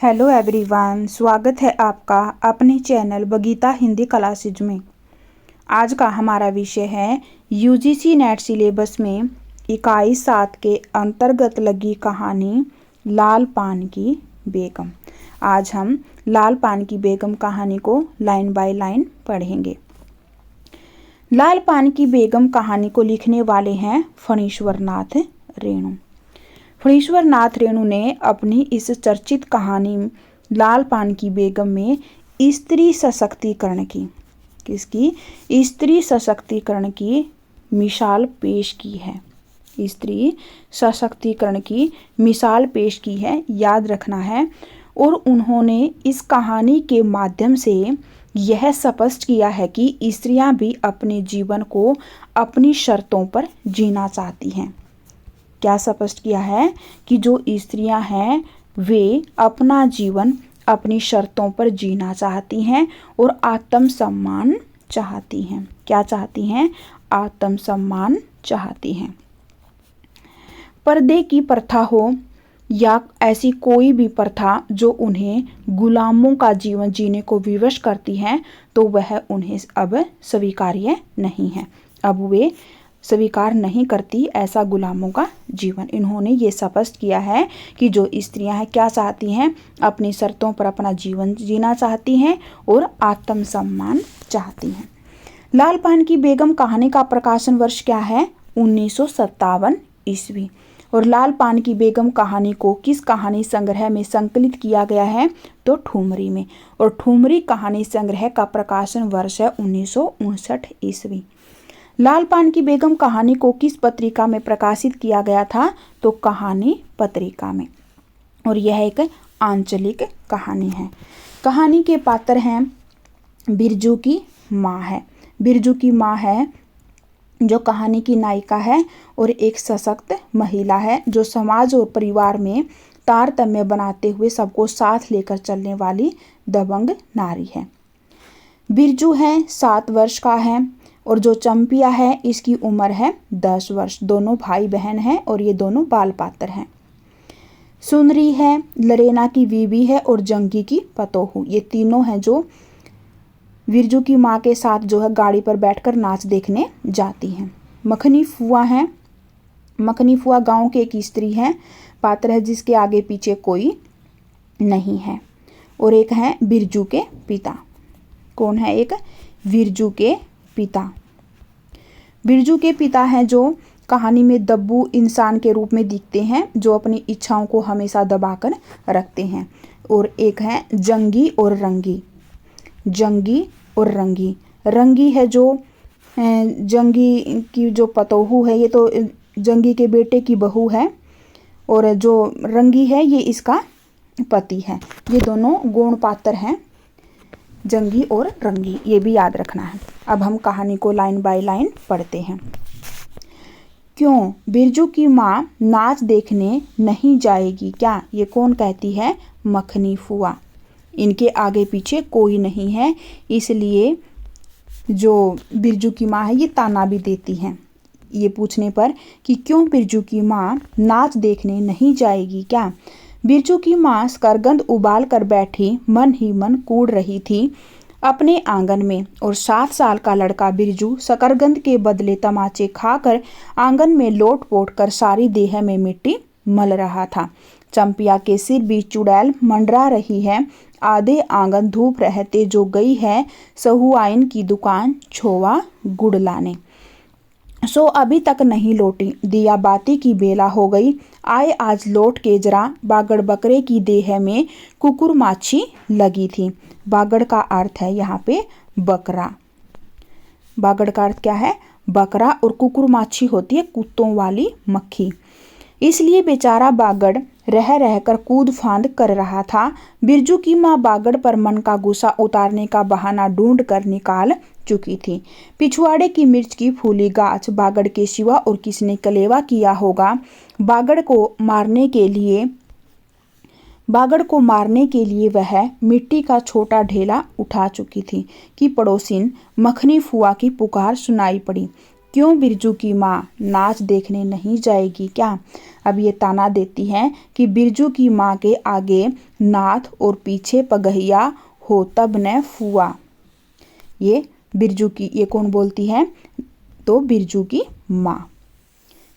Hello everyone, स्वागत है आपका अपने चैनल बगीता हिंदी क्लासेज में। आज का हमारा विषय है यूजीसी नेट सिलेबस में इकाई 7 के अंतर्गत लगी कहानी लाल पान की बेगम। आज हम लाल पान की बेगम कहानी को लाइन बाय लाइन पढ़ेंगे। लाल पान की बेगम कहानी को लिखने वाले हैं फणीश्वर नाथ रेणु। फणीश्वर नाथ रेणु ने अपनी इस चर्चित कहानी लाल पान की बेगम में स्त्री सशक्तिकरण की मिसाल पेश की है। स्त्री सशक्तिकरण की मिसाल पेश की है, याद रखना है। और उन्होंने इस कहानी के माध्यम से यह स्पष्ट किया है कि स्त्रियां भी अपने जीवन को अपनी शर्तों पर जीना चाहती हैं। क्या स्पष्ट किया है कि जो स्त्रियां हैं वे अपना जीवन अपनी शर्तों पर जीना चाहती हैं और आत्मसम्मान चाहती हैं। क्या चाहती हैं? आत्मसम्मान चाहती हैं। पर्दे की प्रथा हो या ऐसी कोई भी प्रथा जो उन्हें गुलामों का जीवन जीने को विवश करती है, तो वह उन्हें अब स्वीकार्य नहीं है। अब वे स्वीकार नहीं करती ऐसा गुलामों का जीवन। इन्होंने ये स्पष्ट किया है कि जो स्त्रियां हैं क्या चाहती हैं, अपनी शर्तों पर अपना जीवन जीना चाहती हैं और आत्मसम्मान चाहती हैं। लाल पान की बेगम कहानी का प्रकाशन वर्ष क्या है? 1957 ईस्वी। और लाल पान की बेगम कहानी को किस कहानी संग्रह में संकलित किया गया है? तो ठुमरी में। और ठुमरी कहानी संग्रह का प्रकाशन वर्ष है 1959 ईस्वी। लाल पान की बेगम कहानी को किस पत्रिका में प्रकाशित किया गया था? तो कहानी पत्रिका में। और यह एक आंचलिक कहानी है। कहानी के पात्र हैं, बिरजू की माँ है। बिरजू की माँ है जो कहानी की नायिका है और एक सशक्त महिला है जो समाज और परिवार में तारतम्य बनाते हुए सबको साथ लेकर चलने वाली दबंग नारी है। बिरजू है 7 वर्ष का है और जो चंपिया है इसकी उम्र है 10 वर्ष। दोनों भाई बहन हैं और ये दोनों बाल पात्र हैं। सुंदरी है, लरेना की बीवी है और जंगी की पतोहू। ये तीनों हैं जो बिरजू की माँ के साथ जो है गाड़ी पर बैठकर नाच देखने जाती हैं। मखनी फुआ है। मखनी फुआ गांव के एक स्त्री है, पात्र है जिसके आगे पीछे कोई नहीं है। और एक है बिरजू के पिता। कौन है? एक बिरजू के पिता। बिरजू के पिता हैं जो कहानी में दब्बू इंसान के रूप में दिखते हैं, जो अपनी इच्छाओं को हमेशा दबाकर रखते हैं। और एक है जंगी और रंगी। जंगी और रंगी। रंगी है जो जंगी की जो पतोहू है, ये तो जंगी के बेटे की बहू है। और जो रंगी है ये इसका पति है। ये दोनों गौण पात्र हैं, जंगी और रंगी, ये भी याद रखना है। अब हम कहानी को लाइन बाय लाइन पढ़ते हैं। क्यों बिरजू की माँ नाच देखने नहीं जाएगी क्या? ये कौन कहती है? मखनी फुआ। इनके आगे पीछे कोई नहीं है, इसलिए जो बिरजू की माँ है ये ताना भी देती हैं ये पूछने पर कि क्यों बिरजू की माँ नाच देखने नहीं जाएगी क्या? बिरजू की माँ शकरकंद उबाल कर बैठी मन ही मन कूड़ रही थी अपने आंगन में। और 7 साल का लड़का बिरजू शकरकंद के बदले तमाचे खाकर आंगन में लोट पोट कर सारी देह में मिट्टी मल रहा था। चंपिया के सिर भी चुड़ैल मंडरा रही है। आधे आंगन धूप रहते जो गई है सहुआइन की दुकान छोवा गुड़ लाने। सो अभी तक नहीं लौटी, दिया बाती की बेला हो गई। आए आज लौट के जरा। बागड़ बकरे की देह में कुकुर माछी लगी थी। बागड़ का अर्थ है यहाँ पे बकरा। बागड़ का अर्थ क्या है? बकरा। और कुकुर माछी होती है कुत्तों वाली मक्खी। इसलिए बेचारा बागड़ रह रहकर कूद फांद कर रहा था। बिरजू की माँ बागड़ पर मन का गुस्सा उतारने का बहाना ढूंढ कर निकाल चुकी थी। पिछवाड़े की मिर्च की फूली गाछ बागड़ के सिवा और किसने कलेवा किया होगा? बागड़ को मारने के लिए वह मिट्टी का छोटा ढेला उठा चुकी थी कि पड़ोसिन मखनी फुआ की पुकार सुनाई पड़ी। क्यों बिरजू की माँ नाच देखने नहीं जाएगी क्या? अब ये ताना देती है कि बिरजू की माँ के आगे नाथ और पीछे पगहिया हो तब न फुआ। ये कौन बोलती है? तो बिरजू की माँ।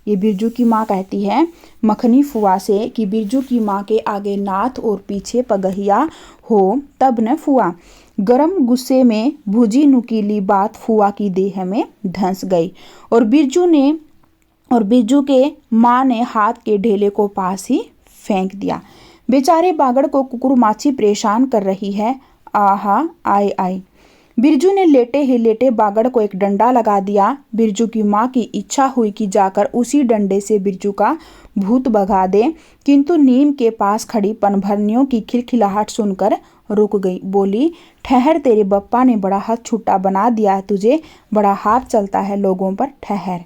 ये बिरजू की माँ कहती है मखनी फुआ से कि बिरजू की माँ के आगे नाथ और पीछे पगहिया हो तब न फुआ। गरम गुस्से में भुजी नुकीली बात फुआ की देह में धंस गई और बिरजू के माँ ने हाथ के ढेले को पास ही फेंक दिया। बेचारे बागड़ को कुकुर माछी परेशान कर रही है। आहा आए आए। बिरजू ने लेटे ही लेटे बागड़ को एक डंडा लगा दिया। बिरजू की माँ की इच्छा हुई कि जाकर उसी डंडे से बिरजू का भूत भगा दे, किंतु नीम के पास खड़ी पनभरनियों की खिलखिलाहट सुनकर रुक गई। बोली, ठहर, तेरे बप्पा ने बड़ा हाथ छुट्टा बना दिया है तुझे, बड़ा हाथ चलता है लोगों पर, ठहर।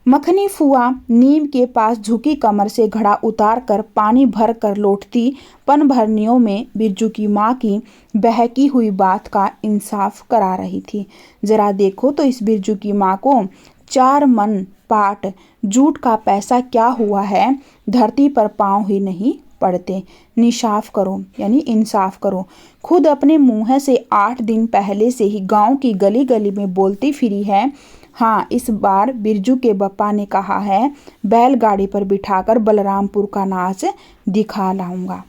मखनी फुआ नीम के पास झुकी कमर से घड़ा उतार कर पानी भर कर लौटती पनभरनियों में बिरजू की माँ की बहकी हुई बात का इंसाफ करा रही थी। जरा देखो तो इस बिरजू की माँ को 4 मन पाट जूट का पैसा क्या हुआ है, धरती पर पांव ही नहीं पड़ते। निशाफ करो यानी इंसाफ करो। खुद अपने मुंह से 8 दिन पहले से ही गांव की गली गली में बोलती फिरी है। हाँ, इस बार बिरजू के बप्पा ने कहा है बैलगाड़ी पर बिठाकर बलरामपुर का नाच दिखा लाऊंगा।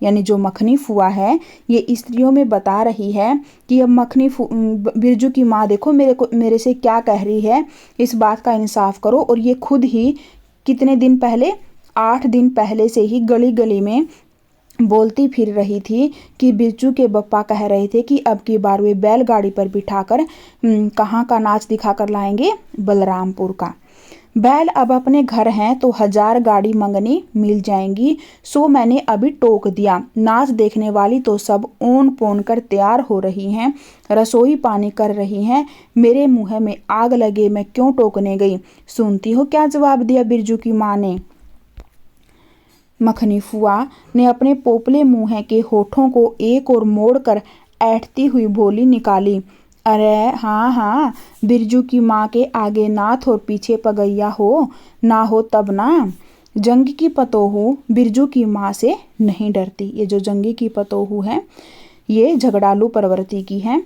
यानी जो मखनी फुआ है ये स्त्रियों में बता रही है कि अब बिरजू की माँ देखो मेरे से क्या कह रही है, इस बात का इंसाफ करो। और ये खुद ही कितने दिन पहले, 8 दिन पहले से ही गली गली में बोलती फिर रही थी कि बिरजू के बप्पा कह रहे थे कि अब की बार वे बैलगाड़ी पर बिठाकर कहाँ का नाच दिखा कर लाएंगे, बलरामपुर का। बैल अब अपने घर हैं तो 1000 गाड़ी मंगनी मिल जाएंगी, सो मैंने अभी टोक दिया। नाच देखने वाली तो सब ऊन पोन कर तैयार हो रही हैं, रसोई पानी कर रही हैं। मेरे मुंह में आग लगे, मैं क्यों टोकने गई। सुनती हो क्या जवाब दिया बिरजू की माँ ने? मखनी फुआ ने अपने पोपले मुंह के होठों को एक और मोड़कर ऐठती हुई बोली निकाली, अरे हाँ हाँ, बिरजू की माँ के आगे नाथ और पीछे पगैया हो ना हो तब ना। जंगी की पतोहू बिरजू की माँ से नहीं डरती। ये जो जंगी की पतोहू है ये झगड़ालू प्रवृत्ति की है,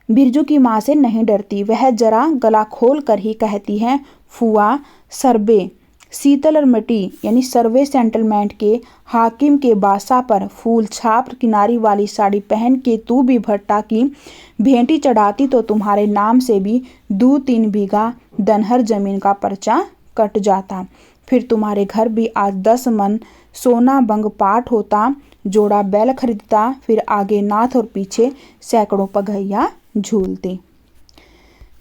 बिरजू की माँ से नहीं डरती। वह जरा गला खोल कर ही कहती है, फुआ सर्वे शीतल और मटी यानी सर्वे सेटलमेंट के हाकिम के बासा पर फूल छाप किनारी वाली साड़ी पहन के तू भी भट्टा की भेंटी चढ़ाती तो तुम्हारे नाम से भी 2-3 बीघा दनहर जमीन का पर्चा कट जाता। फिर तुम्हारे घर भी आज 10 मन सोना बंग पाट होता, जोड़ा बैल खरीदता, फिर आगे नाथ और पीछे सैकड़ों पगहिया झूलते।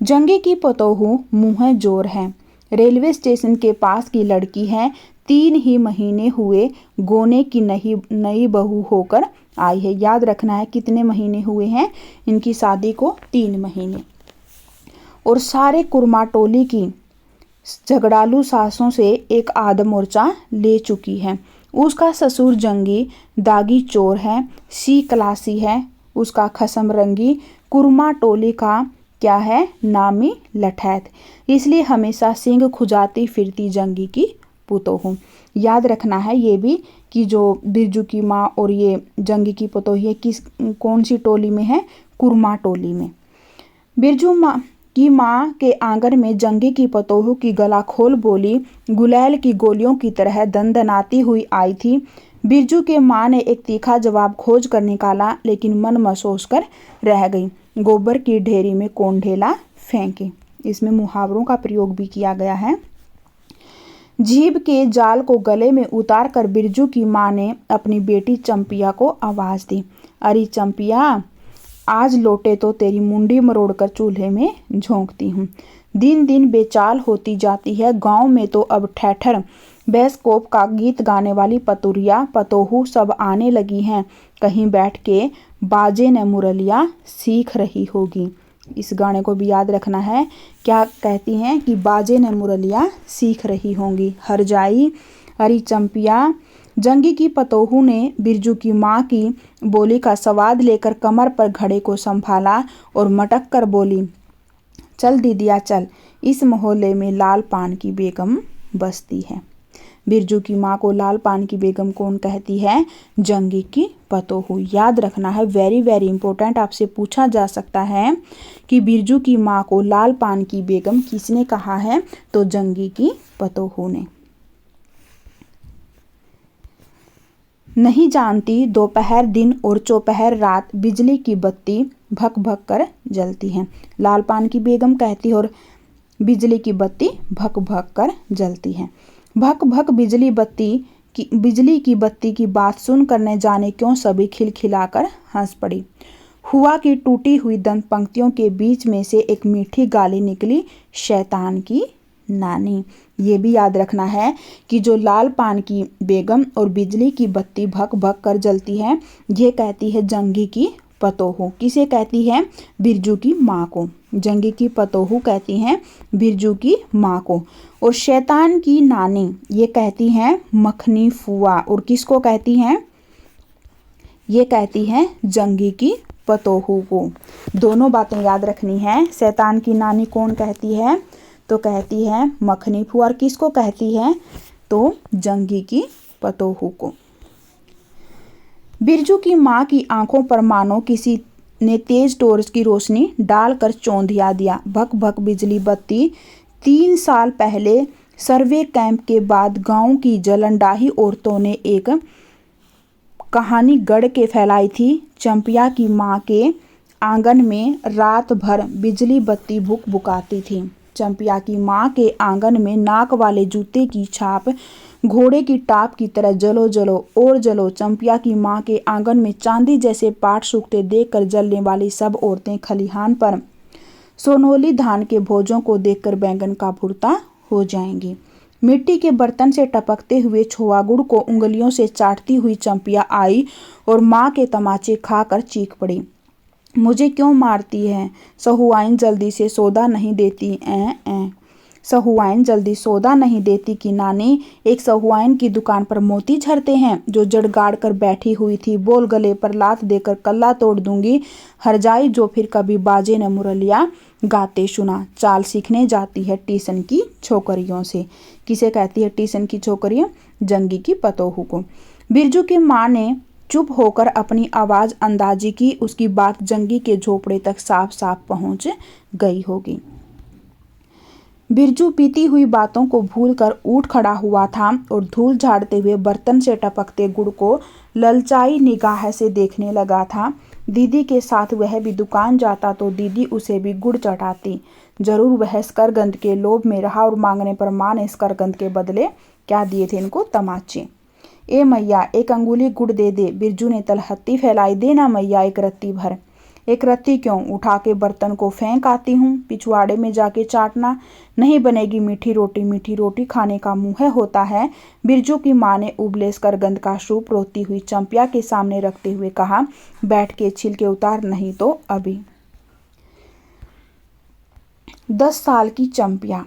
जंगी की पतोहू मुँह जोर है, रेलवे स्टेशन के पास की लड़की है, 3 ही महीने हुए गोने की नई बहू होकर आई है। याद रखना है कितने महीने हुए हैं इनकी शादी को, 3 महीने। और सारे कुरमा टोली की झगड़ालू सासों से एक आध मोर्चा ले चुकी है। उसका ससुर जंगी दागी चोर है, सी क्लासी है, उसका खसम रंगी कुरमा टोली का क्या है, नामी लठैत, इसलिए हमेशा सिंग खुजाती फिरती जंगी की पुतोहू। याद रखना है ये भी कि जो बिरजू की माँ और ये जंगी की पुतोही कौन सी टोली में है, कुरमा टोली में। बिरजू की माँ के आंगन में जंगी की पतोहू की गला खोल बोली, गुलैल की गोलियों की तरह दनदनाती हुई आई थी। बिरजू के माँ ने एक तीखा जवाब खोज कर निकाला, लेकिन मन मसोस कर रह गई। गोबर की ढेरी में कौन ढेला फेंके। इसमें मुहावरों का प्रयोग भी किया गया है। जीभ के जाल को गले में उतार कर बिरजू की माँ ने अपनी बेटी चंपिया को आवाज दी, अरे चंपिया, आज लोटे तो तेरी मुंडी मरोड़कर चूल्हे में झोंकती हूँ। दिन दिन बेचाल होती जाती है। गांव में तो अब ठैठर बेस्कोप का गीत गाने वाली पतुरिया पतोहू सब आने लगी हैं। कहीं बैठ के बाजे न मुरलिया सीख रही होगी। इस गाने को भी याद रखना है। क्या कहती हैं कि बाजे न मुरलिया सीख रही होंगी। हर जाई अरी चंपिया। जंगी की पतोहू ने बिरजू की माँ की बोली का स्वाद लेकर कमर पर घड़े को संभाला और मटक कर बोली, चल दीदिया चल, इस मोहल्ले में लाल पान की बेगम बसती है। बिरजू की माँ को लाल पान की बेगम कौन कहती है? जंगी की पतोहू। याद रखना है, वेरी वेरी इंपॉर्टेंट, आपसे पूछा जा सकता है कि बिरजू की माँ को लाल पान की बेगम किसने कहा है? तो जंगी की पतोहू ने। नहीं जानती दोपहर दिन और चौपहर रात बिजली की बत्ती भक भक कर जलती है। लाल पान की बेगम कहती है और बिजली की बत्ती भक भक कर जलती है। भक भक बिजली की बत्ती की बात सुनकर न जाने क्यों सभी खिलखिलाकर हंस पड़ी। हुआ कि टूटी हुई दंत पंक्तियों के बीच में से एक मीठी गाली निकली, शैतान की नानी। ये भी याद रखना है कि जो लाल पान की बेगम और बिजली की बत्ती भक भक कर जलती है, ये कहती है जंगी की पतोहू। किसे कहती है? बिरजू की माँ को। जंगी की पतोहू कहती हैं बिरजू की माँ को। और शैतान की नानी ये कहती हैं मखनी फुआ। और किसको कहती हैं? ये कहती हैं जंगी की पतोहू को। दोनों बातें याद रखनी है। शैतान की नानी कौन कहती है? तो कहती है मखनी फुआ। और किसको कहती है? तो जंगी की पतोहू को। बिरजू की माँ की आंखों पर मानो किसी ने तेज टॉर्च की रोशनी डालकर चौंधिया दिया। भक भक बिजली बत्ती 3 साल पहले सर्वे कैंप के बाद गांव की जलंडाही औरतों ने एक कहानी गढ़ के फैलाई थी। चंपिया की माँ के आंगन में रात भर बिजली बत्ती भुक भुकाती थी। चंपिया की माँ के आंगन में नाक वाले जूते की छाप घोड़े की टाप की तरह जलो जलो और जलो। चंपिया की माँ के आंगन में चांदी जैसे पाट सूखते देखकर जलने वाली सब औरतें खलिहान पर सोनोली धान के भोजों को देखकर बैंगन का भुर्ता हो जाएंगी। मिट्टी के बर्तन से टपकते हुए छोआ गुड़ को उंगलियों से चाटती हुई चंपिया आई और माँ के तमाचे खाकर चीख पड़ी, मुझे क्यों मारती है? सहुआइन जल्दी से सौदा नहीं देती। सहुआइन जल्दी सौदा नहीं देती कि नानी एक सहुआइन की दुकान पर मोती झरते हैं जो जड़ गाड़ कर बैठी हुई थी। बोल गले पर लात देकर कल्ला तोड़ दूंगी। हरजाई जो फिर कभी बाजे न मुरलिया गाते सुना। चाल सीखने जाती है टीसन की छोकरियों से। किसे कहती है टीसन की छोकरियां? जंगी की पतोहू को। बिरजू की माँ ने चुप होकर अपनी आवाज अंदाजी की। उसकी बात जंगी के झोपड़े तक साफ साफ पहुंच गई होगी। बिरजू पीती हुई बातों को भूलकर उठ खड़ा हुआ था और धूल झाड़ते हुए बर्तन से टपकते गुड़ को ललचाई निगाह से देखने लगा था। दीदी के साथ वह भी दुकान जाता तो दीदी उसे भी गुड़ चटाती। जरूर वह स्करगंद के लोभ में रहा और मांगने पर माँ ने स्करगंद के बदले क्या दिए थे इनको? तमाचे। ए मैया एक अंगुली गुड़ दे दे। बिरजू ने तलहत्ती फैलाई। देना मैया एक रत्ती भर। एक रत्ती क्यों? उठा के बर्तन को फेंक आती हूँ। पिछवाड़े में जाके चाटना। नहीं बनेगी मीठी रोटी खाने का मुँह होता है। बिरजू की माँ ने उबले स्करगंद का सूप रोती हुई चंपिया के सामने रखते हुए कहा, बैठ के छिलके उतार, नहीं तो अभी। 10 साल की चंपिया।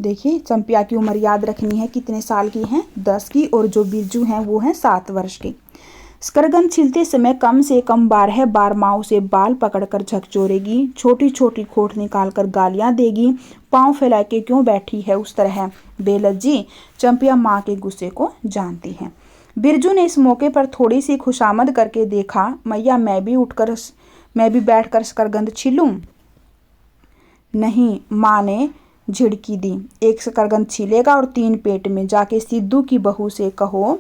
देखिए चंपिया की उम्र याद रखनी है, कितने साल की हैं? 10 की। और जो बिरजू हैं वो हैं 7 वर्ष की। स्करगंद छिलते समय कम से कम 12 बार माँ उसे बाल पकड़कर झकझोरेगी, छोटी छोटी खोट निकालकर गालियां देगी। पांव फैला के क्यों बैठी है उस तरह बेलज्जी? चंपिया माँ के गुस्से को जानती है। बिरजू ने इस मौके पर थोड़ी सी खुशामद करके देखा, मैया मैं भी बैठकर स्करगंद छीलूं? नहीं, माँ ने झिड़की दी। एक स्करगंद छीलेगा और 3 पेट में। जाके सिद्धू की बहू से कहो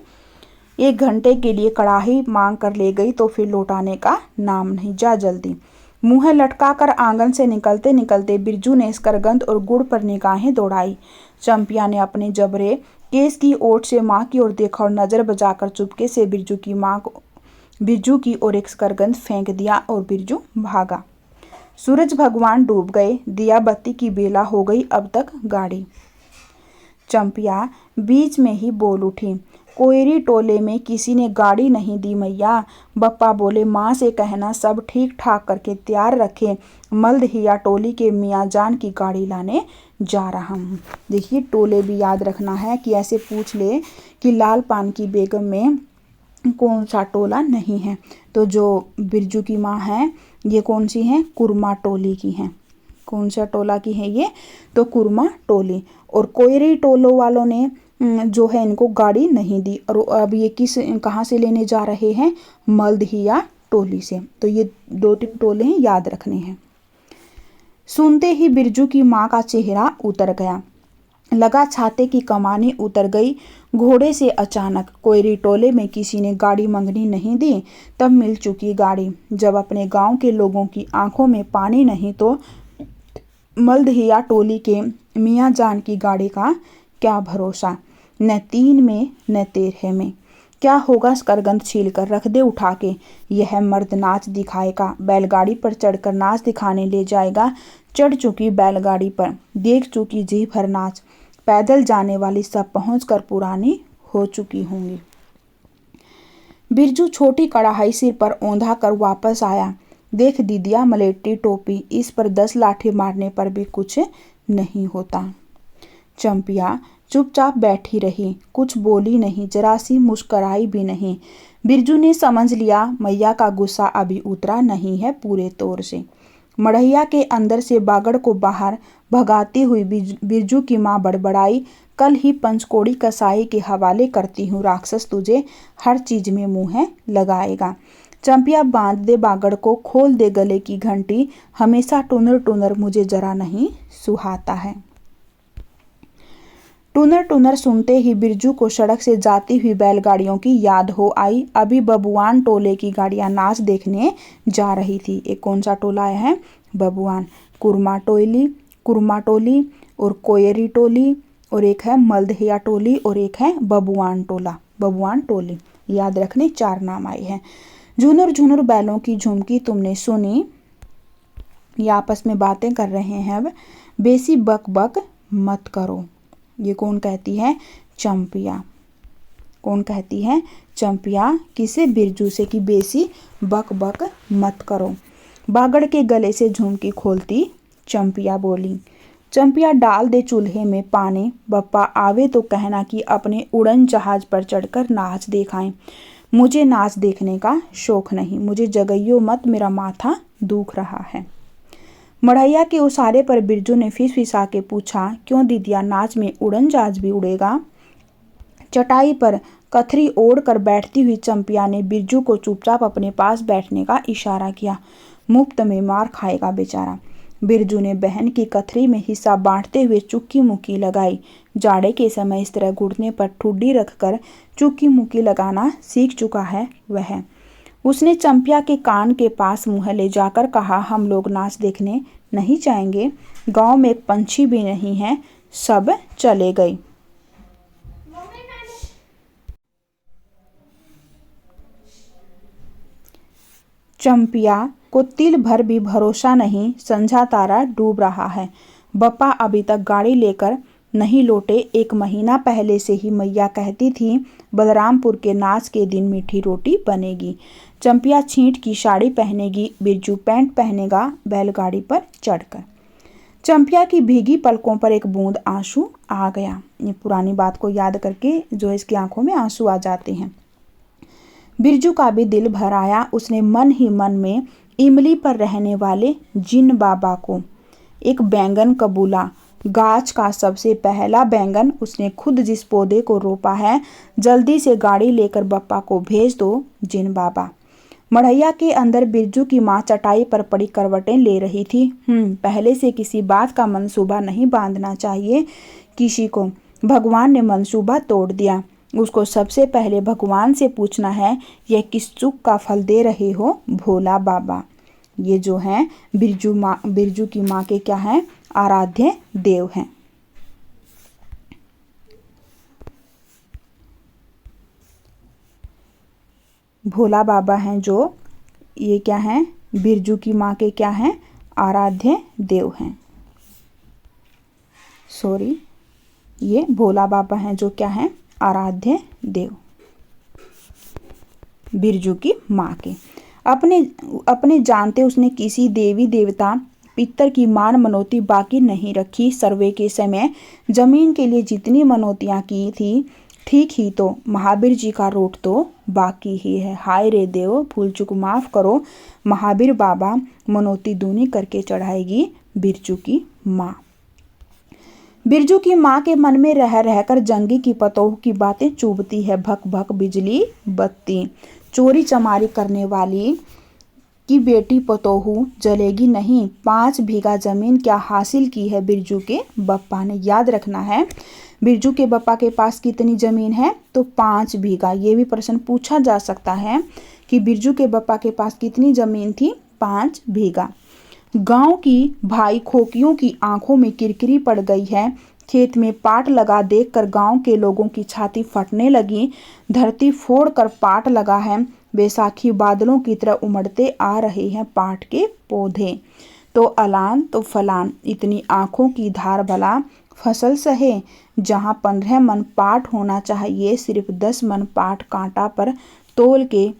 1 घंटे के लिए कड़ाही मांग कर ले गई तो फिर लौटाने का नाम नहीं। जा जल्दी। मुंह लटका कर आंगन से निकलते निकलते बिरजू ने स्करगंद और गुड़ पर निगाहें दौड़ाई। चंपिया ने अपने जबरे केस की ओट से माँ की ओर देखा और नजर बजाकर चुपके से बिरजू की ओर एक स्करगंद फेंक दिया और बिरजू भागा। सूरज भगवान डूब गए। दिया बत्ती की बेला हो गई अब तक गाड़ी। चंपिया बीच में ही बोल उठी, कोयरी टोले में किसी ने गाड़ी नहीं दी मैया। बप्पा बोले माँ से कहना सब ठीक ठाक करके तैयार रखे। मल्दहिया टोली के मियाँ जान की गाड़ी लाने जा रहा हूँ। देखिए टोले भी याद रखना है कि ऐसे पूछ ले कि लाल पान की बेगम में कौन सा टोला नहीं है। तो जो बिरजू की माँ है ये कौन सी हैं? कुरमा टोली की हैं। कौन सा टोला की है ये? तो कुरमा टोली। और कोयरी टोलो वालों ने जो है इनको गाड़ी नहीं दी। और अब ये कहाँ से लेने जा रहे हैं? मल्दहिया टोली से। तो ये 2-3 टोले हैं, याद रखने हैं। सुनते ही बिरजू की माँ का चेहरा उतर गया, लगा छाते की कमानी उतर गई। घोड़े से अचानक कोयरी टोले में किसी ने गाड़ी मंगनी नहीं दी, तब मिल चुकी गाड़ी। जब अपने गांव के लोगों की आंखों में पानी नहीं तो मल्दहिया टोली के मियाँ जान की गाड़ी का क्या भरोसा। न 3 में न 13 में। क्या होगा करगंद छील कर रख दे उठा के। यह मर्द नाच दिखाएगा, बैलगाड़ी पर चढ़कर नाच दिखाने ले जाएगा। चढ़ चुकी बैलगाड़ी पर, देख चुकी जी भर नाच। पैदल जाने वाली सब पहुंचकर पुरानी हो चुकी होंगी। बिरजू छोटी कढ़ाई सिर पर औंधा कर वापस आया। देख दीदिया मलेटी टोपी, इस पर 10 लाठी मारने पर भी कुछ नहीं होता। चंपिया चुपचाप बैठी रही, कुछ बोली नहीं, जरा सी मुस्कराई भी नहीं। बिरजू ने समझ लिया मैया का गुस्सा अभी उतरा नहीं है पूरे तौर से। मढ़ैया के अंदर से बागड़ को बाहर भगाती हुई बिरजू की माँ बड़बड़ाई, कल ही पंचकोड़ी कसाई के हवाले करती हूँ, राक्षस तुझे हर चीज में मुँह लगाएगा। चंपिया बांध दे बागड़ को, खोल दे गले की घंटी, हमेशा टुनर टुनर मुझे जरा नहीं सुहाता है। टुनर टुनर सुनते ही बिरजू को सड़क से जाती हुई बैलगाड़ियों की याद हो आई। अभी बबुआन टोले की गाड़ियां नाच देखने जा रही थी। एक कौन सा टोला है? बबुआन। कुरमा टोली और कोयरी टोली, और एक है मल्दहिया टोली, और एक है बबुआन टोली। याद रखने 4 नाम आए हैं। झुनुर झुनुर बैलों की झुमकी तुमने सुनी, ये आपस में बातें कर रहे हैं। अब बेसी बक बक मत करो, ये कौन कहती है? चंपिया। कौन कहती है? चंपिया। किसे? बिरजू से कि बेसी बक बक मत करो। बागड़ के गले से झुमकी खोलती चंपिया बोली। चंपिया डाल दे चूल्हे में पानी, बप्पा आवे तो कहना कि अपने उड़न जहाज पर चढ़कर नाच दिखाएं। मुझे नाच देखने का शौक नहीं, मुझे जगइयो मत, मेरा माथा दुख रहा है। मढ़ैया के उसारे पर बिरजू ने फिसफिसा के पूछा, क्यों दीदिया, नाच में उड़न जहाज भी उड़ेगा? चटाई पर कथरी ओढ़ कर बैठती हुई चंपिया ने बिरजू को चुपचाप अपने पास बैठने का इशारा किया। मुफ्त में मार खाएगा बेचारा। बिरजू ने बहन की कथरी में हिस्सा बांटते हुए चुक्की मुक्की लगाई। जाड़े के समय इस तरह घुटने पर ठुड्डी रखकर चुक्की मुक्की लगाना सीख चुका है वह। उसने चंपिया के कान के पास मुँह ले जाकर कहा, हम लोग नाच देखने नहीं जाएंगे, गांव में एक पंछी भी नहीं है, सब चले गए। चंपिया को तिल भर भी भरोसा नहीं, संझा तारा डूब रहा है। बप्पा अभी तक गाड़ी लेकर नहीं लौटे। 1 महीना पहले से ही मैया कहती थी बलरामपुर के नाच के दिन मीठी रोटी बनेगी। चंपिया छींट की साड़ी पहनेगी, बिरजू पैंट पहनेगा बैलगाड़ी पर चढ़कर। चंपिया की भीगी पलकों पर एक बूंद आंसू आ गया। ये पुरानी बात को याद करके जो इसकी आंखों में आंसू आ जाते हैं। बिरजू का भी दिल भर आया। उसने मन ही मन में इमली पर रहने वाले जिन बाबा को एक बैंगन कबूला। गाछ का सबसे पहला बैंगन उसने खुद जिस पौधे को रोपा है, जल्दी से गाड़ी लेकर बप्पा को भेज दो जिन बाबा। मढ़ैया के अंदर बिरजू की माँ चटाई पर पड़ी करवटें ले रही थी। पहले से किसी बात का मंसूबा नहीं बांधना चाहिए किसी को। भगवान ने मंसूबा तोड़ दिया। उसको सबसे पहले भगवान से पूछना है, यह किस चूक का फल दे रहे हो भोला बाबा। ये जो हैं बिरजू की माँ के क्या हैं? आराध्य देव हैं। भोला बाबा हैं जो, ये क्या हैं? बिरजू की माँ के क्या हैं? आराध्य देव हैं। सॉरी, ये भोला बाबा हैं जो क्या हैं? आराध्य देव बिरजू की माँ के। अपने जानते उसने किसी देवी देवता पितर की मान मनौती बाकी नहीं रखी। सर्वे के समय जमीन के लिए जितनी मनौतियाँ की थी, ठीक ही तो महावीर जी का रोट तो बाकी ही है। हाय रे देव, भूल चूक माफ करो, महावीर बाबा मनौती दूनी करके चढ़ाएगी बिरजू की माँ। बिरजू की माँ के मन में रह रहकर जंगी की पतोह की बातें चुभती है। भक भक बिजली बत्ती, चोरी चमारी करने वाली की बेटी पतोहू जलेगी नहीं। 5 बीघा जमीन क्या हासिल की है बिरजू के बप्पा ने। याद रखना है, बिरजू के बप्पा के पास कितनी जमीन है, तो 5 बीघा। ये भी प्रश्न पूछा जा सकता है कि बिरजू के बप्पा के पास कितनी जमीन थी, 5 बीघा। गांव की भाई खोकियों की आंखों में किरकिरी पड़ गई है। खेत में पाट लगा देखकर गांव के लोगों की छाती फटने लगी। धरती फोड़कर पाट लगा है। बैसाखी बादलों की तरह उमड़ते आ रहे हैं पाट के पौधे। तो अलान तो फलान, इतनी आंखों की धार भला फसल सहे। जहां 15 मन पाट होना चाहिए, सिर्फ 10 मन पाट कांटा पर तोल के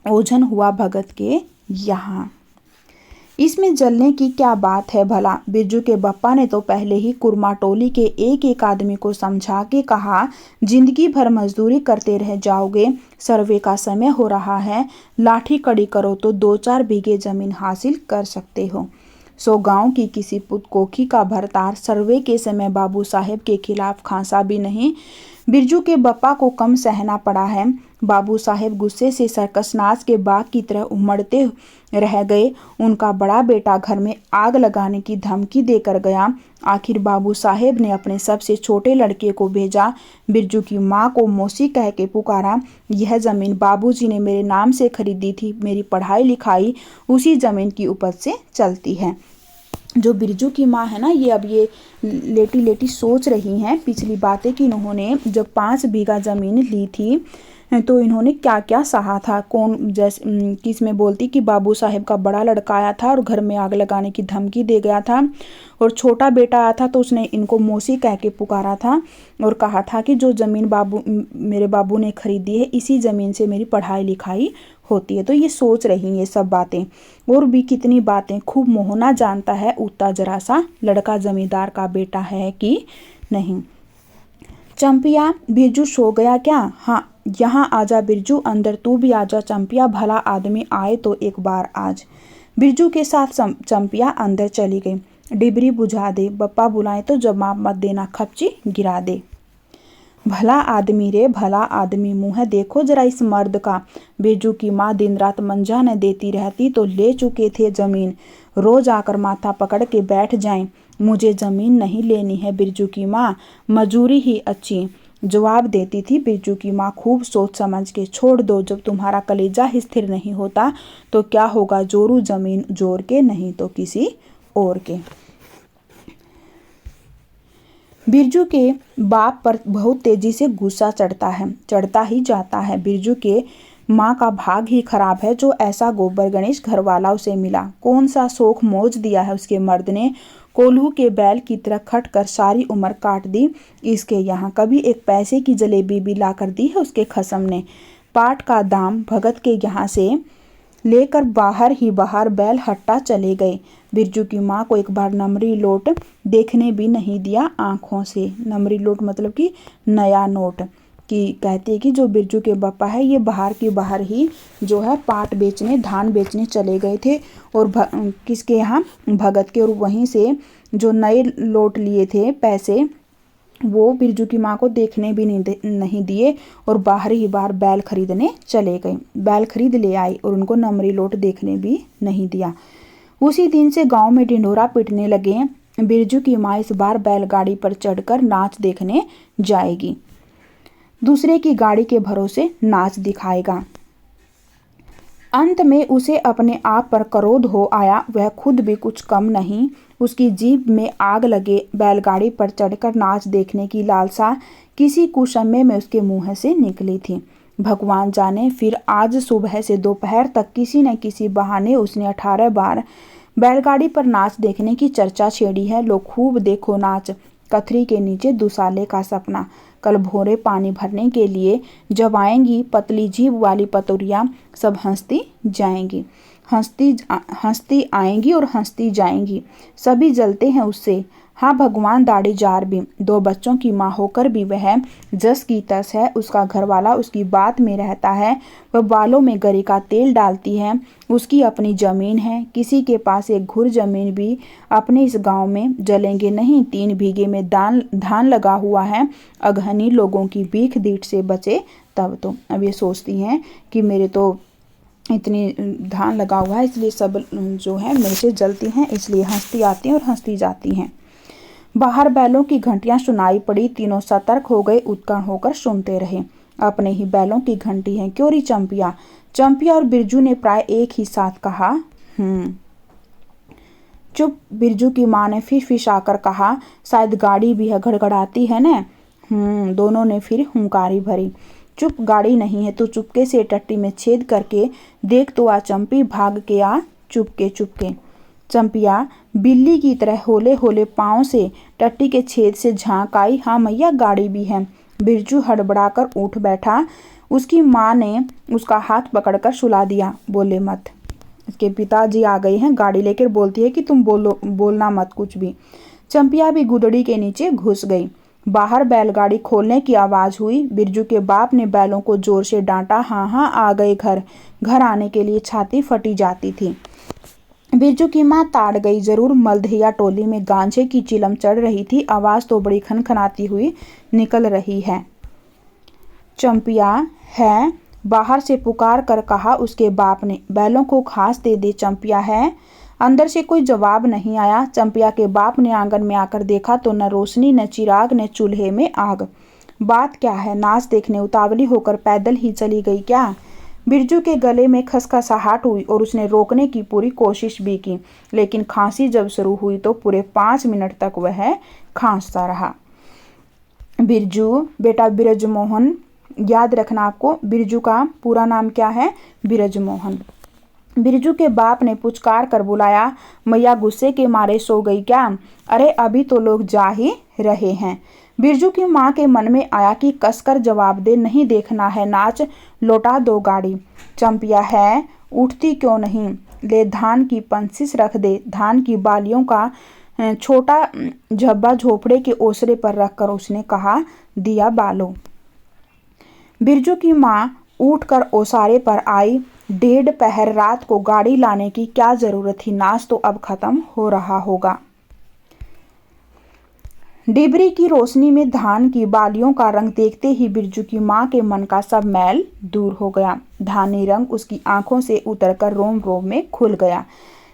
ओझन हुआ भगत के यहाँ। इसमें जलने की क्या बात है भला। बिरजू के बप्पा ने तो पहले ही कुरमा टोली के एक एक आदमी को समझा के कहा, जिंदगी भर मजदूरी करते रह जाओगे, सर्वे का समय हो रहा है, लाठी कड़ी करो तो 2-4 बीघे जमीन हासिल कर सकते हो। सो गांव की किसी पुतकोखी का भरतार सर्वे के समय बाबू साहेब के खिलाफ खांसा भी नहीं। बिरजू के बप्पा को कम सहना पड़ा है। बाबू साहेब गुस्से से सर्कसनाज के बाग की तरह उमड़ते रह गए। उनका बड़ा बेटा घर में आग लगाने की धमकी देकर गया। आखिर बाबू साहेब ने अपने सबसे छोटे लड़के को भेजा। बिरजू की माँ को मौसी कह के पुकारा। यह ज़मीन बाबूजी ने मेरे नाम से खरीदी थी, मेरी पढ़ाई लिखाई उसी ज़मीन की उपज से चलती है। जो बिरजू की माँ है ना, ये लेटी लेटी सोच रही हैं पिछली बातें कि इन्होंने जब 5 बीघा ज़मीन ली थी तो इन्होंने क्या क्या सहा था। कौन जैसे किस में बोलती कि बाबू साहेब का बड़ा लड़का आया था और घर में आग लगाने की धमकी दे गया था, और छोटा बेटा आया था तो उसने इनको मौसी कह के पुकारा था और कहा था कि जो ज़मीन मेरे बाबू ने खरीदी है, इसी ज़मीन से मेरी पढ़ाई लिखाई होती है। तो ये सोच रही ये सब बातें, और भी कितनी बातें। खूब मोहना जानता है उतना जरा सा, लड़का जमींदार का बेटा है कि नहीं। चंपिया, बिरजू सो गया क्या? हाँ, यहाँ आजा बिरजू, अंदर तू भी आजा चंपिया, भला आदमी आए तो एक बार आज। बिरजू के साथ चंपिया अंदर चली गई। डिबरी बुझा दे, बप्पा बुलाए तो जवाब मत देना, खपची गिरा दे। भला आदमी रे भला आदमी, मुँह देखो जरा इस मर्द का। बिरजू की माँ दिन रात मंजा न देती रहती तो ले चुके थे जमीन, रोज आकर माथा पकड़ के बैठ जाएं। मुझे जमीन नहीं लेनी है बिरजू की माँ, मजूरी ही अच्छी, जवाब देती थी बिरजू की माँ खूब सोच समझ के। छोड़ दो, जब तुम्हारा कलेजा ही स्थिर नहीं होता तो क्या होगा, जोरू जमीन जोर के, नहीं तो किसी और के। बिरजू के बाप पर बहुत तेजी से गुस्सा चढ़ता ही जाता है। बिरजू के माँ का भाग ही खराब है जो ऐसा गोबर गणेश घर वाला उसे मिला। कौन सा शौक मौज दिया है उसके मर्द ने, कोल्हू के बैल की तरह खट कर सारी उम्र काट दी। इसके यहाँ कभी एक पैसे की जलेबी भी ला कर दी है उसके खसम ने। पाट का दाम भगत के यहाँ से लेकर बाहर बैल हट्टा चले गए। बिरजू की माँ को एक बार नमरी लोट देखने भी नहीं दिया आंखों से। नमरी लोट मतलब कि नया नोट, कि कहती है कि जो बिरजू के बप्पा है ये बाहर ही जो है पाट बेचने, धान बेचने चले गए थे, और किसके यहाँ, भगत के, और वहीं से जो नए लोट लिए थे पैसे वो बिरजू की माँ को देखने भी नहीं दिए, और बाहर बैल खरीदने चले गए। बैल खरीद ले आई और उनको नमरी लोट देखने भी नहीं दिया। उसी दिन से गांव में ढिंढोरा पीटने लगे। बिरजू की माँ इस बार बैलगाड़ी पर चढ़कर नाच देखने जाएगी, दूसरे की गाड़ी के भरोसे नाच दिखाएगा। अंत में उसे अपने आप पर क्रोध हो आया। वह खुद भी कुछ कम नहीं, उसकी जीभ में आग लगे। बैलगाड़ी पर चढ़कर नाच देखने की लालसा किसी कुसमय में उसके मुंह से निकली थी। भगवान जाने, फिर आज सुबह से दोपहर तक किसी न किसी बहाने उसने 18 बार बैलगाड़ी पर नाच देखने की चर्चा छेड़ी है। लोग खूब देखो नाच, कथरी के नीचे दुसाले का सपना। कल भोरे पानी भरने के लिए जब आएंगी पतली जीभ वाली पतोरियाँ, सब हंसती जाएंगी, हंसती आएंगी और हंसती जाएंगी। सभी जलते हैं उससे, हाँ भगवान दाढ़ीजार भी, 2 बच्चों की माँ होकर भी वह जस की तस है। उसका घरवाला उसकी बात में रहता है, वह बालों में गरी का तेल डालती है। उसकी अपनी जमीन है, किसी के पास एक घुर जमीन भी अपने इस गांव में जलेंगे नहीं। 3 बीघे में धान लगा हुआ है, अगहनी लोगों की भीख दीठ से बचे तब तो। अब ये सोचती हैं कि मेरे तो इतनी धान लगा हुआ है, इसलिए सब जो है मेरे से जलती हैं, इसलिए हंसती आती हैं और हंसती जाती हैं। बाहर बैलों की घंटियां सुनाई पड़ी। तीनों सतर्क हो गए, उत्कण होकर सुनते रहे। अपने ही बैलों की घंटी है क्यों री चंपिया? चंपिया और बिरजू ने प्राय एक ही साथ कहा। चुप, बिरजू की माँ ने फिसफिसाकर कहा। शायद गाड़ी भी है, गड़गड़ाती है न। दोनों ने फिर हुंकारी भरी। चुप, गाड़ी नहीं है तो चुपके से टट्टी में छेद करके देख तो आ चंपी, भाग के आ चुपके चुपके। चंपिया बिल्ली की तरह होले होले पाँव से टट्टी के छेद से झांक आई। हाँ मैया, गाड़ी भी है। बिरजू हड़बड़ाकर उठ बैठा। उसकी माँ ने उसका हाथ पकड़कर सुला दिया। बोले मत। इसके पिताजी आ गए हैं, गाड़ी लेकर बोलती है कि तुम बोलना मत कुछ भी। चंपिया भी गुदड़ी के नीचे घुस गई। बाहर बैलगाड़ी खोलने की आवाज हुई। बिरजू के बाप ने बैलों को जोर से डांटा। हाँ हाँ, आ गए घर। घर आने के लिए छाती फटी जाती थी। बिरजू की माँ ताड़ गई जरूर। मलदहिया टोली में गांजे की चिलम चढ़ रही थी। आवाज तो बड़ी खनखनाती हुई निकल रही है। चंपिया है, बाहर से पुकार कर कहा उसके बाप ने। बैलों को घास दे दे चंपिया है। अंदर से कोई जवाब नहीं आया। चंपिया के बाप ने आंगन में आकर देखा तो न रोशनी, न चिराग, न चूल्हे में आग। बात क्या है? नाच देखने उतावली होकर पैदल ही चली गई क्या? बिरजू के गले में खसखसाहट हुई और उसने रोकने की पूरी कोशिश भी की, लेकिन खांसी जब शुरू हुई तो पूरे 5 मिनट तक वह खांसता रहा। बिरजू बेटा बिरजमोहन, याद रखना आपको बिरजू का पूरा नाम क्या है? बिरजमोहन। बिरजू के बाप ने पुचकार कर बुलाया। मैया गुस्से के मारे सो गई क्या? अरे अभी तो लोग जा ही रहे हैं। बिरजू की माँ के मन में आया कि कसकर जवाब दे, नहीं देखना है नाच, लौटा दो गाड़ी। चंपिया है, उठती क्यों नहीं? ले धान की पंसिस रख दे। धान की बालियों का छोटा झब्बा झोपड़े के ओसरे पर रखकर उसने कहा, दिया बालो। बिरजू की माँ उठकर ओसारे पर आई। 1.5 पहर रात को गाड़ी लाने की क्या जरूरत थी? नाच तो अब खत्म हो रहा होगा। डिबरी की रोशनी में धान की बालियों का रंग देखते ही बिरजू की माँ के मन का सब मैल दूर हो गया। धानी रंग उसकी आंखों से उतरकर रोम रोम में खुल गया।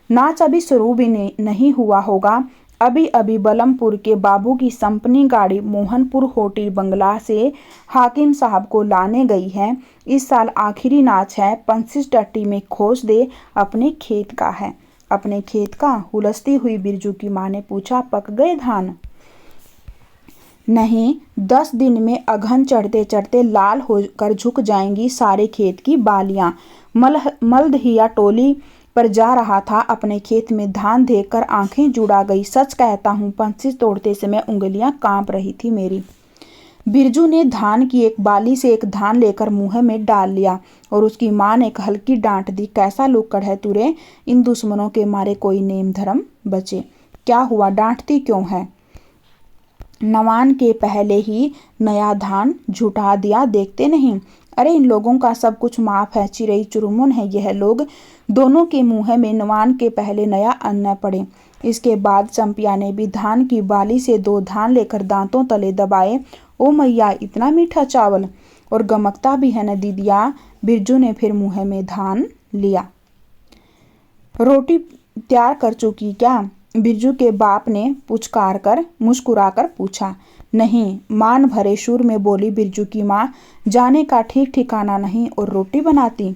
नाच अभी शुरू भी नहीं हुआ होगा। अभी अभी बलमपुर के बाबू की संपनी गाड़ी मोहनपुर होटल बंगला से हाकिम साहब को लाने गई है। इस साल आखिरी नाच है। पंसिस टट्टी में खोज दे, अपने खेत का है। अपने खेत का? हुलसती हुई बिरजू की माँ ने पूछा। पक गए धान? नहीं, 10 दिन में अघन चढ़ते चढ़ते लाल होकर झुक जाएंगी सारे खेत की बालियां। मलदहिया टोली पर जा रहा था। अपने खेत में धान देखकर आंखें जुड़ा गई। सच कहता हूँ, पंसिस तोड़ते समय उंगलियां कांप रही थी मेरी। बिरजू ने धान की एक बाली से एक धान लेकर मुंह में डाल लिया और उसकी माँ ने एक हल्की डांट दी। कैसा लुक्कड़ है तुरे? इन दुश्मनों के मारे कोई नेम धर्म बचे। क्या हुआ, डांटती क्यों है? नवान के पहले ही नया धान झुटा दिया, देखते नहीं? अरे इन लोगों का सब कुछ माफ है, चिरई चुरमुन है यह लोग। दोनों के मुंह में नवान के पहले नया अन्न पड़े। इसके बाद चंपिया ने भी धान की बाली से 2 धान लेकर दांतों तले दबाए। ओ मैया, इतना मीठा चावल, और गमकता भी है न दीदिया। बिरजू ने फिर मुंह में धान लिया। रोटी तैयार कर चुकी क्या? बिरजू के बाप ने मुस्कुराकर पूछा। नहीं, मान भरे सुर में बोली बिरजू की माँ। जाने का ठीक ठिकाना नहीं और रोटी बनाती?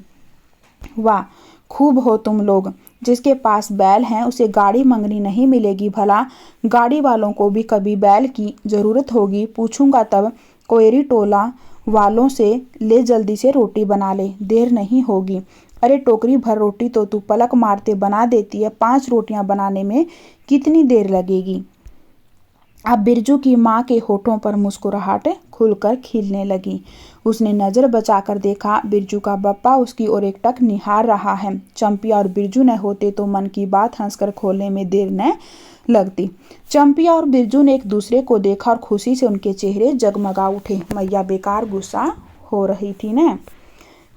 वाह, खूब हो तुम लोग। जिसके पास बैल हैं उसे गाड़ी मंगनी नहीं मिलेगी भला। गाड़ी वालों को भी कभी बैल की जरूरत होगी, पूछूंगा तब। कोयरी टोला वालों से ले, जल्दी से रोटी बना ले, देर नहीं होगी। अरे टोकरी भर रोटी तो तू पलक मारते बना देती है, 5 रोटियां बनाने में कितनी देर लगेगी? अब बिरजू की माँ के होठों पर मुस्कुराहट खुलकर खिलने लगी। उसने नजर बचाकर देखा, बिरजू का बप्पा उसकी ओर एकटक निहार रहा है। चंपिया और बिरजू न होते तो मन की बात हंसकर खोलने में देर न लगती। चंपिया और बिरजू ने एक दूसरे को देखा और खुशी से उनके चेहरे जगमगा उठे। मैया बेकार गुस्सा हो रही थी न।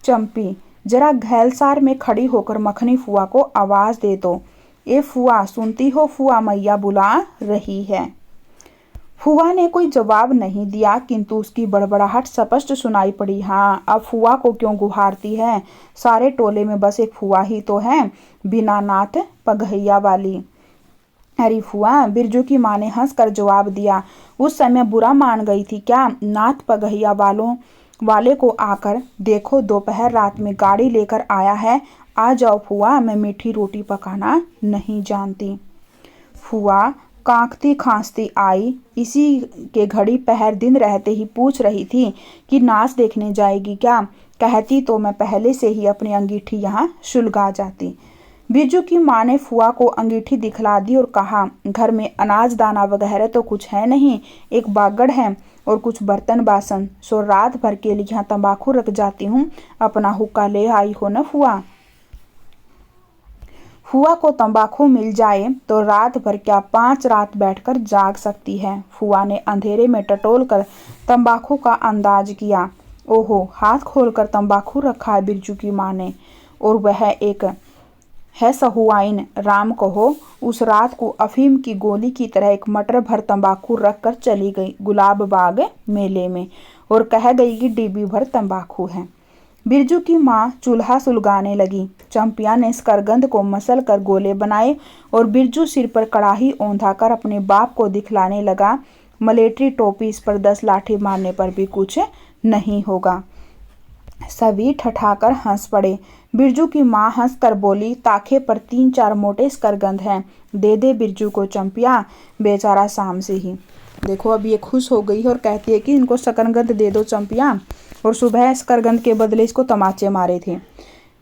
चंपी जरा घैलसार में खड़ी होकर मखनी फुआ को आवाज दे दो। ए फुआ, सुनती हो फुआ, मैया बुला रही है। फुआ ने कोई जवाब नहीं दिया, किंतु उसकी बड़बड़ाहट स्पष्ट सुनाई पड़ी। हाँ, अब फुआ को क्यों गुहारती है? सारे टोले में बस एक फुआ ही तो है, बिना नाथ पगहिया वाली। अरे फुआ, बिरजू की माँ ने हंसकर जवाब दिया। उस समय बुरा मान गई थी क्या? नाथ पगहिया वाले को आकर देखो, दोपहर रात में गाड़ी लेकर आया है। आ जाओ फुआ, मैं मीठी रोटी पकाना नहीं जानती। फुआ कांखती खांसती आई। इसी के घड़ी पहर दिन रहते ही पूछ रही थी कि नाच देखने जाएगी क्या? कहती तो मैं पहले से ही अपनी अंगीठी यहाँ सुलगा जाती। बिरजू की माँ ने फुआ को अंगीठी दिखला दी और कहा, घर में अनाज दाना वगैरह तो कुछ है नहीं, एक बागड़ है और कुछ बर्तन बासन, सो रात भर के लिए यहाँ तंबाकू रख जाती हूँ। अपना हुक्का ले आई हो न फुआ? फुआ को तंबाकू मिल जाए तो रात भर क्या 5 रात बैठकर जाग सकती है। फुआ ने अंधेरे में टटोल कर तंबाकू का अंदाज किया। ओहो, हाथ खोलकर तंबाकू रखा है बिरजू की माँ ने, और वह एक है सहुआइन, राम कहो। उस रात को अफीम की गोली की तरह एक मटर भर तंबाकू रख कर चली गई गुलाब बाग मेले में और कह गई कि डिब्बी भर तंबाकू है। बिरजू की माँ चूल्हा सुलगाने लगी। चंपिया ने स्करगंद को मसल कर गोले बनाए और बिरजू सिर पर कड़ाही औंधा कर अपने बाप को दिखलाने लगा। मलेट्री टोपी, इस पर 10 लाठी मारने पर भी कुछ नहीं होगा। सभी ठठाकर हंस पड़े। बिरजू की माँ हंसकर बोली, ताखे पर 3-4 मोटे स्करगंद हैं, दे दे बिरजू को चंपिया, बेचारा शाम से ही। देखो, अब ये खुश हो गई है और कहती है कि इनको शकरगंद दे दो चंपिया, और सुबह शकरगंद के बदले इसको तमाचे मारे थे।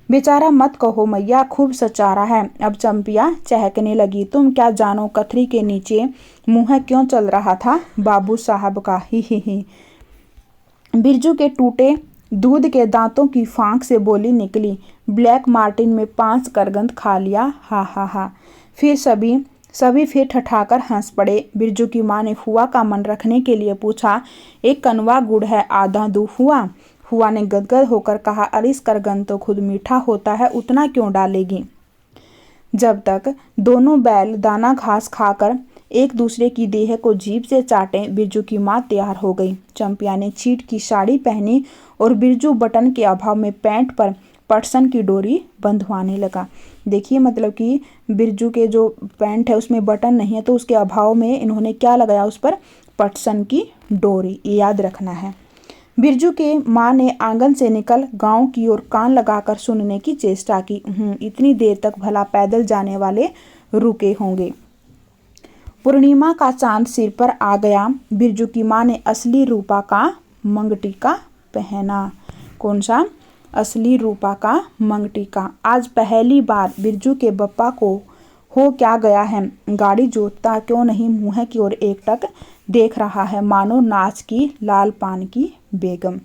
बेचारा मत कहो मैया, खूब सचारा है। अब चंपिया चहकने लगी। तुम क्या जानो कथरी के नीचे मुंह क्यों चल रहा था बाबू साहब का, ही। बिरजू के टूटे दूध के दांतों की फांक से बोली निकली। ब्लैक मार्टिन में 5 करगंद खा लिया, हा। फिर सभी फिर ठठाकर हंस पड़े। बिरजू की माँ ने फुआ का मन रखने के लिए पूछा, एक कनवा गुड़ है, आधा दूं फुआ? फुआ ने गदगद होकर कहा, अरे करगंद तो खुद मीठा होता है, उतना क्यों डालेगी? जब तक दोनों बैल दाना घास खाकर एक दूसरे की देह को जीभ से चाटे, बिरजू की माँ तैयार हो गई। चंपिया ने चीट की साड़ी पहनी और बिरजू बटन के अभाव में पैंट पर पटसन की डोरी बंधवाने लगा। देखिए, मतलब कि बिरजू के जो पैंट है उसमें बटन नहीं है, तो उसके अभाव में इन्होंने क्या लगाया, उस पर पटसन की डोरी। ये याद रखना है। बिरजू के माँ ने आंगन से निकल गांव की ओर कान लगाकर सुनने की चेष्टा की। इतनी देर तक भला पैदल जाने वाले रुके होंगे। पूर्णिमा का चांद सिर पर आ गया। बिरजू की माँ ने असली रूपा का मंगटीका पहना। कौन सा? असली रूपा का मंगटीका। आज पहली बार बिरजू के बप्पा को हो क्या गया है, गाड़ी जोतता क्यों नहीं मुँह की ओर एकटक देख रहा है, मानो नाच की लाल पान की बेगम।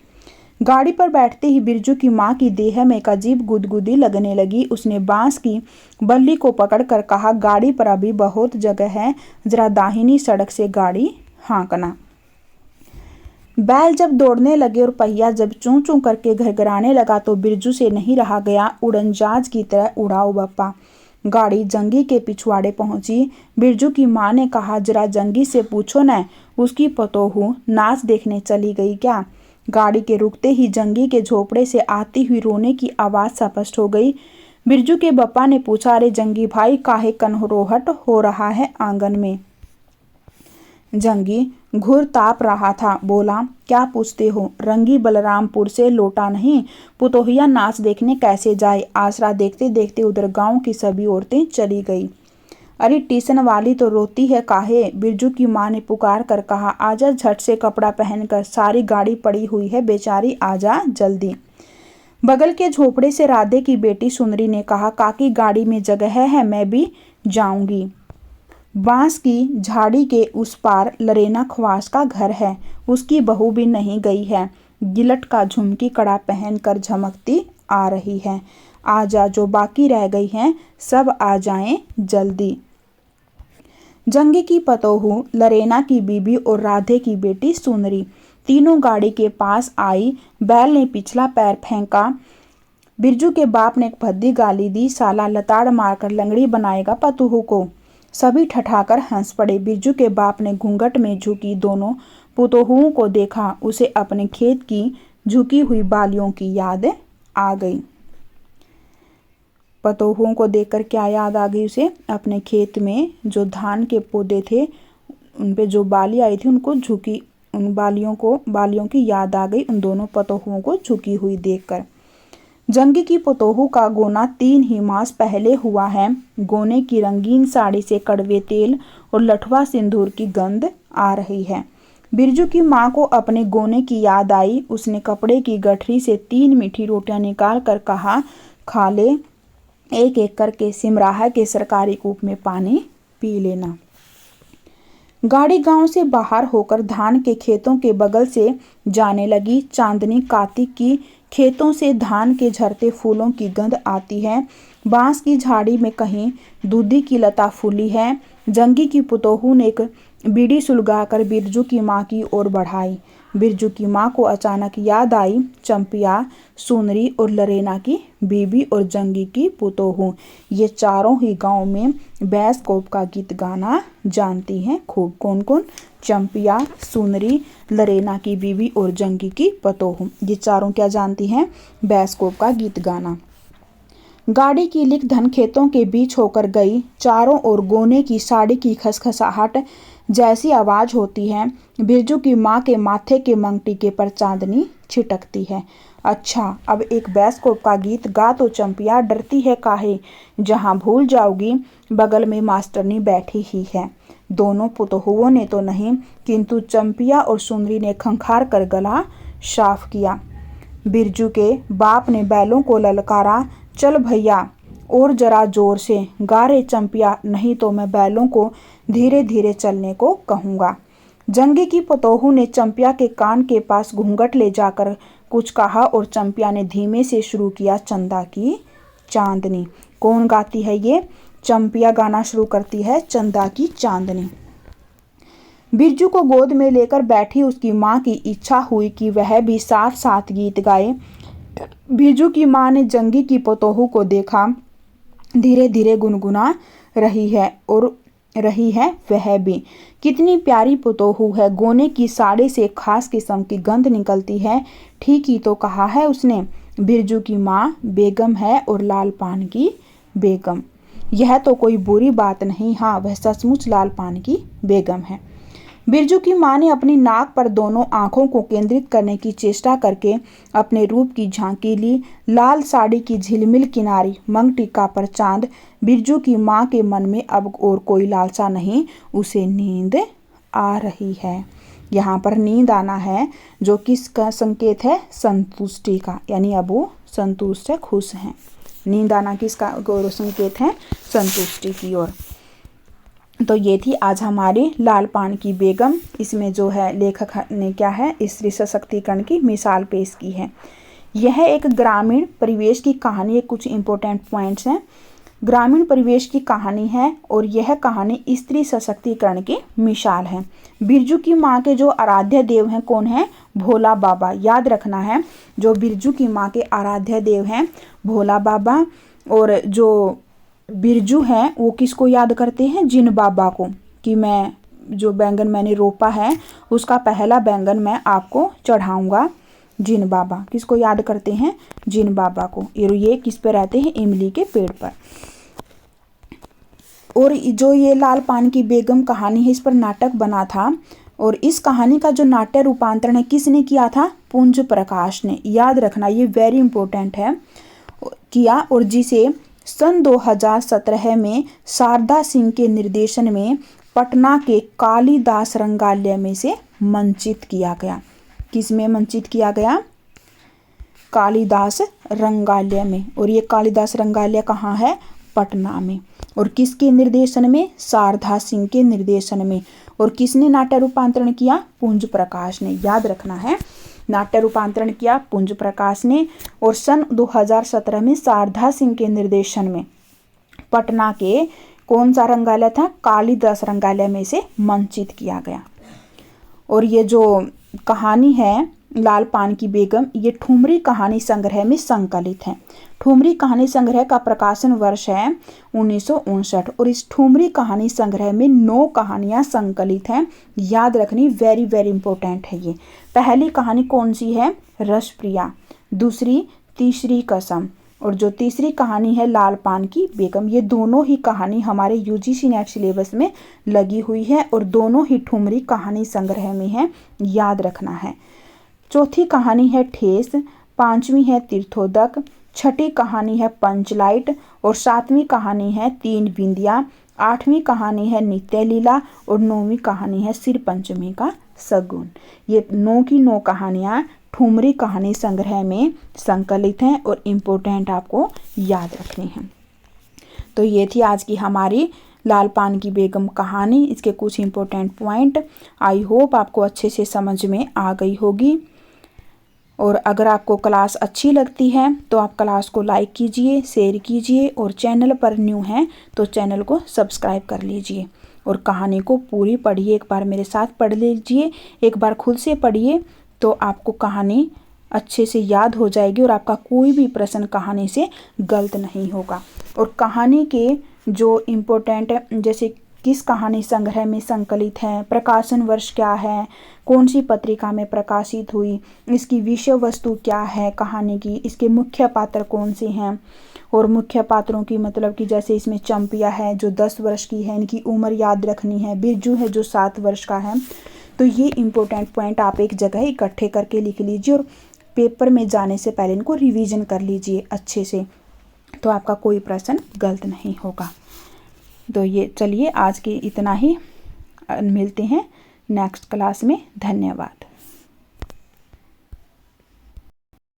गाड़ी पर बैठते ही बिरजू की माँ की देह में एक अजीब गुदगुदी लगने लगी। उसने बांस की बल्ली को पकड़कर कहा, गाड़ी पर अभी बहुत जगह है, जरा दाहिनी सड़क से गाड़ी हाँकना। बैल जब दौड़ने लगे और पहिया जब चूं चूं करके घरघराने लगा तो बिरजू से नहीं रहा गया। उड़नजाज की तरह उड़ाओ बप्पा। गाड़ी जंगी के पिछवाड़े पहुंची। बिरजू की माँ ने कहा, जरा जंगी से पूछो न, उसकी पतोहू नाच देखने चली गई क्या? गाड़ी के रुकते ही जंगी के झोपड़े से आती हुई रोने की आवाज़ स्पष्ट हो गई। बिरजू के बप्पा ने पूछा, अरे जंगी भाई, काहे कन्हरोहट हो रहा है आंगन में? जंगी घुर ताप रहा था। बोला, क्या पूछते हो? रंगी बलरामपुर से लौटा नहीं, पुतोहिया नाच देखने कैसे जाए? आसरा देखते देखते उधर गांव की सभी औरतें चली गई। अरे टीसन वाली तो रोती है काहे? बिरजू की माँ ने पुकार कर कहा, आजा झट से कपड़ा पहनकर, सारी गाड़ी पड़ी हुई है, बेचारी आजा जल्दी। बगल के झोपड़े से राधे की बेटी सुंदरी ने कहा, काकी गाड़ी में जगह है, मैं भी जाऊंगी। बांस की झाड़ी के उस पार लरेना ख्वास का घर है, उसकी बहू भी नहीं गई है, गिलट का झुमकी कड़ा पहनकर झमकती आ रही है। आजा, जो बाकी रह गई हैं सब आ जाएं जल्दी। जंगी की पतोहू, लरेना की बीबी और राधे की बेटी सुनरी तीनों गाड़ी के पास आई। बैल ने पिछला पैर फेंका। बिरजू के बाप ने एक भद्दी गाली दी, साला लताड़ मारकर लंगड़ी बनाएगा पतोहू को। सभी ठठाकर हंस पड़े। बिरजू के बाप ने घूंघट में झुकी दोनों पतोहुओं को देखा। उसे अपने खेत की झुकी हुई बालियों की याद आ गई। पतोहुओं को देखकर क्या याद आ गई उसे? अपने खेत में जो धान के पौधे थे उन पे जो बाली आई थी उनको झुकी, उन बालियों की याद आ गई उन दोनों पतोहुओं को झुकी हुई देखकर। जंगी की पतोहू का गोना 3 ही मास पहले हुआ है। गोने की रंगीन साड़ी से कड़वे तेल और लठवा सिंदूर की गंध आ रही है। बिरजू की माँ को अपने गोने की याद आई। उसने कपड़े की गठरी से 3 मीठी रोटियां निकाल कर कहा, खा ले, एक एक करके सिमराहा के सरकारी कूप में पानी पी लेना। गाड़ी गांव से बाहर होकर धान के खेतों के बगल से जाने लगी। चांदनी कार्तिक की खेतों से धान के झरते फूलों की गंध आती है। बांस की झाड़ी में कहीं दूधी की लता फूली है। जंगी की पुतोहू ने एक बीड़ी सुलगाकर बिरजू की माँ की ओर बढ़ाई। बिरजू की माँ को अचानक याद आई चंपिया, सुनरी और लरेना की बीबी और जंगी की पुतोहू। ये चारों ही गांव में बैसकोप का गीत गाना जानती हैं खूब। कौन कौन? चंपिया, सुनरी, लरेना की बीबी और जंगी की पतोहू। ये चारों क्या जानती हैं? बैसकोप का गीत गाना। गाड़ी की लिक धन खेतों के बीच होकर गई। चारों ओर गोने की साड़ी की खसखसाहट जैसी आवाज होती है। बिरजू की माँ के माथे के मंगटीके पर चांदनी छिटकती है। अच्छा, अब एक बैसकोप का गीत गा तो चंपिया, डरती है काहे? जहाँ भूल जाओगी बगल में मास्टरनी बैठी ही है। दोनों पुतोहुओं ने तो नहीं, किंतु चंपिया और सुंदरी ने खंखार कर गला साफ किया। बिरजू के बाप ने बैलों को ललकारा, चल भैया और जरा जोर से गा रे चंपिया, नहीं तो मैं बैलों को धीरे धीरे चलने को कहूँगा। जंगी की पतोहू ने चंपिया के कान के पास घूंघट ले जाकर कुछ कहा और चंपिया ने धीमे से शुरू किया, चंदा की चांदनी। कौन गाती है ये? चंपिया गाना शुरू करती है, चंदा की चांदनी। बिरजू को गोद में लेकर बैठी उसकी माँ की इच्छा हुई कि वह भी साथ साथ गीत गाए। बिरजू की माँ ने जंगी की पतोहू को देखा, धीरे धीरे गुनगुना रही है और रही है वह भी। कितनी प्यारी पतोहू है। गोने की साड़ी से खास किस्म की गंध निकलती है। ठीक ही तो कहा है उसने। बिरजू की माँ बेगम है और लाल पान की बेगम। यह तो कोई बुरी बात नहीं। हाँ, वह सचमुच लाल पान की बेगम है। बिरजू की माँ ने अपनी नाक पर दोनों आंखों को केंद्रित करने की चेष्टा करके अपने रूप की झांकी ली। लाल साड़ी की झिलमिल किनारी, मंगटीका पर चांद। बिरजू की माँ के मन में अब और कोई लालसा नहीं, उसे नींद आ रही है। यहाँ पर नींद आना है जो किसका संकेत है? संतुष्टि का, यानी अब वो संतुष्ट है, खुश हैं। नींद आना किसका संकेत है? संतुष्टि की ओर। तो ये थी आज हमारी लाल पान की बेगम। इसमें जो है लेखक ने क्या है, स्त्री सशक्तिकरण की मिसाल पेश की है। यह एक ग्रामीण परिवेश की कहानी है। कुछ इंपॉर्टेंट पॉइंट्स हैं। ग्रामीण परिवेश की कहानी है और यह कहानी स्त्री सशक्तिकरण की मिसाल है। बिरजू की माँ के जो आराध्य देव हैं कौन है? भोला बाबा। याद रखना है, जो बिरजू की माँ के आराध्य देव हैं भोला बाबा। और जो बिरजू हैं वो किसको याद करते हैं? जिन बाबा को, कि मैं जो बैंगन मैंने रोपा है उसका पहला बैंगन मैं आपको चढ़ाऊंगा। जिन बाबा किसको याद करते हैं? जिन बाबा को। ये किस पे रहते हैं? इमली के पेड़ पर। और जो ये लाल पान की बेगम कहानी है, इस पर नाटक बना था और इस कहानी का जो नाट्य रूपांतरण है किसने किया था? पुंज प्रकाश ने। याद रखना, ये वेरी इंपॉर्टेंट है, किया। और जिसे सन 2017 में शारदा सिंह के निर्देशन में पटना के कालिदास रंगालय में से मंचित किया गया। किस में मंचित किया गया? कालिदास रंगालय में। और ये कालिदास रंगालय कहाँ है? पटना में। और किसके निर्देशन में? शारदा सिंह के निर्देशन में। और किसने नाट्य रूपांतरण किया? पुंज प्रकाश ने। याद रखना है, नाट्य रूपांतरण किया पुंज प्रकाश ने। और सन 2017 में शारदा सिंह के निर्देशन में पटना के कौन सा रंगालय था? कालिदास रंगालय में इसे मंचित किया गया। और ये जो कहानी है लाल पान की बेगम, ये ठुमरी कहानी संग्रह में संकलित है। ठुमरी कहानी संग्रह का प्रकाशन वर्ष है 1959 और इस ठुमरी कहानी संग्रह में 9 कहानियां संकलित हैं। याद रखनी, वेरी वेरी इंपॉर्टेंट है ये। पहली कहानी कौन सी है? रसप्रिया। दूसरी तीसरी कसम, और जो तीसरी कहानी है लाल पान की बेगम। ये दोनों ही कहानी हमारे यूजीसी नेट सिलेबस में लगी हुई है और दोनों ही ठुमरी कहानी संग्रह में है, याद रखना है। चौथी कहानी है ठेस, पांचवी है तीर्थोदक, छठी कहानी है पंचलाइट और सातवीं कहानी है तीन बिंदिया, आठवीं कहानी है नित्य लीला और नौवीं कहानी है सिर पंचमी का सगुन। ये 9 की 9 कहानियाँ ठुमरी कहानी संग्रह में संकलित हैं और इम्पोर्टेंट आपको याद रखनी है। तो ये थी आज की हमारी लाल पान की बेगम कहानी, इसके कुछ इम्पोर्टेंट पॉइंट। आई होप आपको अच्छे से समझ में आ गई होगी। और अगर आपको क्लास अच्छी लगती है तो आप क्लास को लाइक कीजिए, शेयर कीजिए और चैनल पर न्यू हैं तो चैनल को सब्सक्राइब कर लीजिए। और कहानी को पूरी पढ़िए, एक बार मेरे साथ पढ़ लीजिए, एक बार खुद से पढ़िए तो आपको कहानी अच्छे से याद हो जाएगी और आपका कोई भी प्रश्न कहानी से गलत नहीं होगा। और कहानी के जो इम्पोर्टेंट जैसे किस कहानी संग्रह में संकलित है, प्रकाशन वर्ष क्या है, कौन सी पत्रिका में प्रकाशित हुई, इसकी विषय वस्तु क्या है कहानी की, इसके मुख्य पात्र कौन से हैं, और मुख्य पात्रों की मतलब कि जैसे इसमें चंपिया है जो 10 वर्ष की है, इनकी उम्र याद रखनी है, बिरजू है जो 7 वर्ष का है। तो ये इम्पोर्टेंट पॉइंट आप एक जगह इकट्ठे करके लिख लीजिए और पेपर में जाने से पहले इनको रिवीजन कर लीजिए अच्छे से, तो आपका कोई प्रश्न गलत नहीं होगा। तो ये चलिए आज के इतना ही, मिलते हैं नेक्स्ट क्लास में। धन्यवाद।